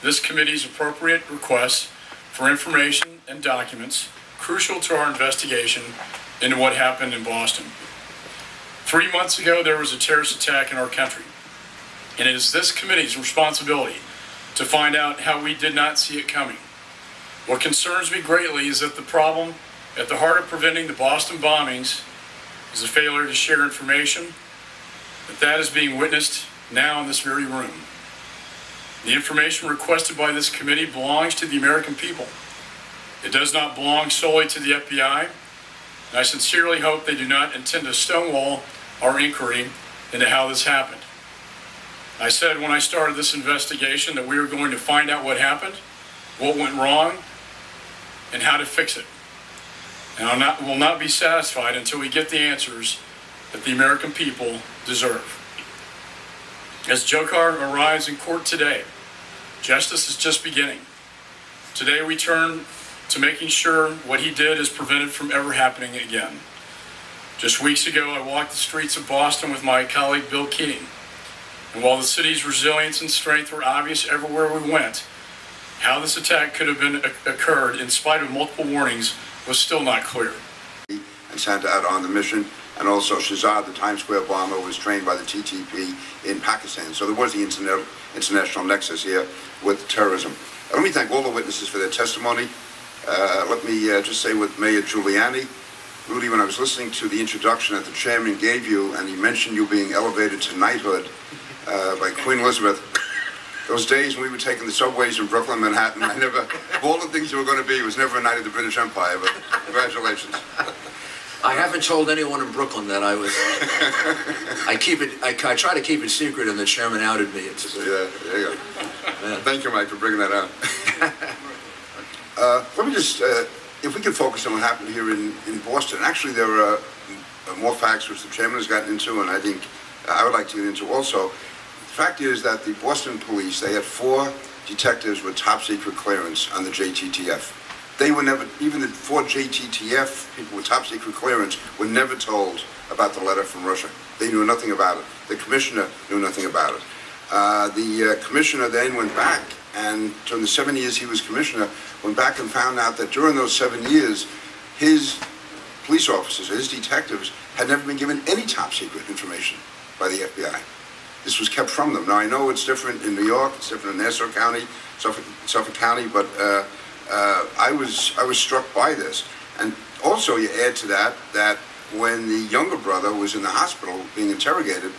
this committee's appropriate requests for information and documents crucial to our investigation into what happened in Boston. 3 months ago, there was a terrorist attack in our country, and it is this committee's responsibility to find out how we did not see it coming. What concerns me greatly is that the problem at the heart of preventing the Boston bombings is a failure to share information, that is being witnessed now in this very room. The information requested by this committee belongs to the American people. It does not belong solely to the FBI, and I sincerely hope they do not intend to stonewall our inquiry into how this happened. I said when I started this investigation that we were going to find out what happened, what went wrong, and how to fix it. And will not be satisfied until we get the answers that the American people deserve. As Dzhokhar arrives in court today, justice is just beginning. Today we turn to making sure what he did is prevented from ever happening again. Just weeks ago, I walked the streets of Boston with my colleague Bill Keating. And while the city's resilience and strength were obvious everywhere we went, how this attack could have occurred in spite of multiple warnings was still not clear. And sent out on the mission, and also Shahzad, the Times Square bomber, was trained by the TTP in Pakistan. So there was the international nexus here with terrorism. Let me thank all the witnesses for their testimony. Let me just say with Mayor Giuliani, Rudy, when I was listening to the introduction that the chairman gave you, and he mentioned you being elevated to knighthood by Queen Elizabeth, those days when we were taking the subways in Brooklyn, Manhattan, of all the things you were going to be, was never a knight of the British Empire, but congratulations. I haven't told anyone in Brooklyn that I was. I try to keep it secret, and the chairman outed me. Yeah, there you go. Yeah. Thank you, Mike, for bringing that out. Let me just, if we could focus on what happened here in Boston. Actually, there are more facts which the chairman has gotten into, and I think I would like to get into also. The fact is that the Boston police, they had 4 detectives with top secret clearance on the JTTF. They were never, even the 4 JTTF people with top secret clearance were never told about the letter from Russia. They knew nothing about it. The commissioner knew nothing about it. The commissioner then went back, and during the 7 years he was commissioner, went back and found out that during those 7 years, his police officers, his detectives, had never been given any top secret information by the FBI. This was kept from them. Now, I know it's different in New York, it's different in Nassau County, Suffolk County, but I was struck by this. And also you add to that when the younger brother was in the hospital being interrogated,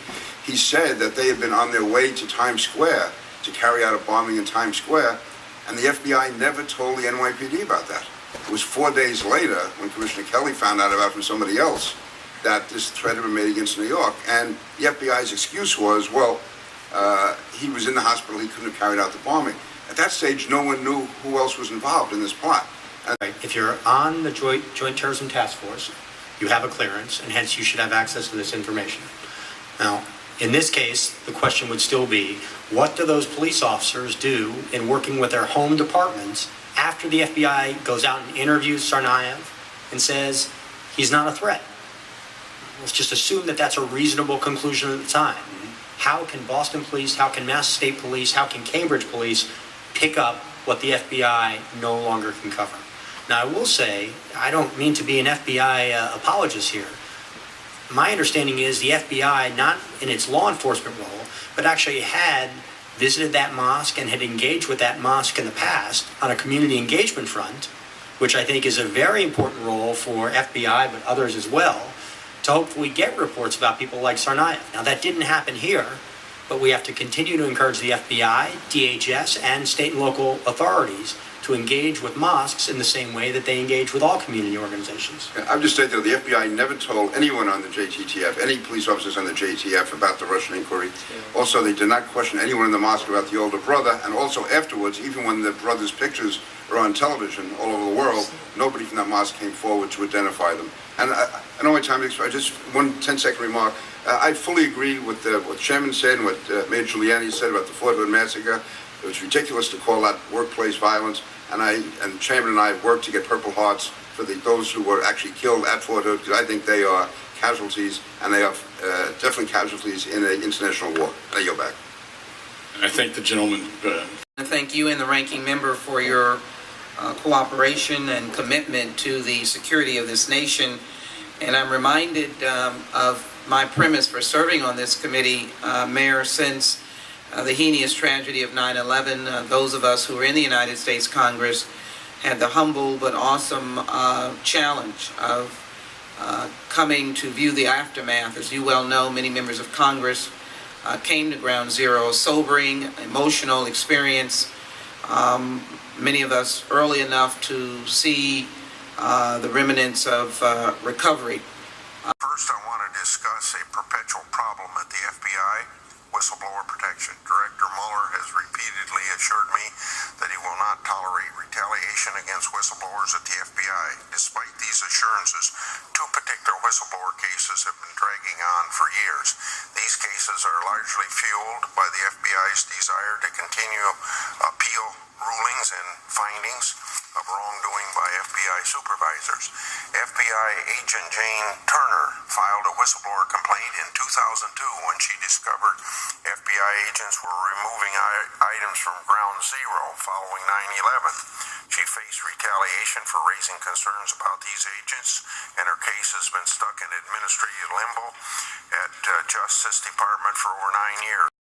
he said that they had been on their way to Times Square to carry out a bombing in Times Square, and the FBI never told the NYPD about that. It was 4 days later when Commissioner Kelly found out about it from somebody else that this threat had been made against New York. And the FBI's excuse was, well, he was in the hospital, he couldn't have carried out the bombing. At that stage, no one knew who else was involved in this plot. If you're on the Joint Terrorism Task Force, you have a clearance, and hence you should have access to this information. Now, in this case, the question would still be, what do those police officers do in working with their home departments after the FBI goes out and interviews Tsarnaev and says he's not a threat? Let's just assume that that's a reasonable conclusion at the time. How can Boston police, how can Mass State police, how can Cambridge police pick up what the FBI no longer can cover? Now, I will say, I don't mean to be an FBI apologist here. My understanding is the FBI, not in its law enforcement role, but actually had visited that mosque and had engaged with that mosque in the past on a community engagement front, which I think is a very important role for FBI, but others as well, to hopefully get reports about people like Tsarnaev. Now, that didn't happen here, but we have to continue to encourage the FBI, DHS, and state and local authorities to engage with mosques in the same way that they engage with all community organizations. I've just stated that the FBI never told anyone on the JTTF, any police officers on the JTF, about the Russian inquiry. Yeah. Also, they did not question anyone in the mosque about the older brother, and also afterwards, even when the brother's pictures are on television all over the world, nobody from that mosque came forward to identify them. And I know my time expires, just one 10-second remark. I fully agree with what the Chairman said and what Mayor Giuliani said about the Fort Hood massacre. It was ridiculous to call that workplace violence. And the Chairman and I have worked to get Purple Hearts for those who were actually killed at Fort Hood, because I think they are casualties, and they are definitely casualties in an international war. I yield back. I thank the gentleman. Thank you and the ranking member for your cooperation and commitment to the security of this nation. And I'm reminded of my premise for serving on this committee, Mayor, since the heinous tragedy of 9/11. Those of us who are in the United States Congress had the humble but awesome challenge of coming to view the aftermath. As you well know, many members of Congress came to Ground Zero, a sobering, emotional experience. Many of us early enough to see the remnants of recovery. First, I want to discuss a perpetual problem at the FBI, whistleblower protection. Director Mueller has repeatedly assured me that he will not tolerate retaliation against whistleblowers at the FBI. Despite these assurances, two particular whistleblower cases have been dragging on for years. These cases are largely fueled by the FBI's desire to continue appeal rulings and findings of wrongdoing by FBI supervisors. FBI agent Jane Turner filed a whistleblower complaint in 2002 when she discovered FBI agents were removing items from Ground Zero following 9/11. She faced retaliation for raising concerns about these agents, and her case has been stuck in administrative limbo at Justice Department for over 9 years.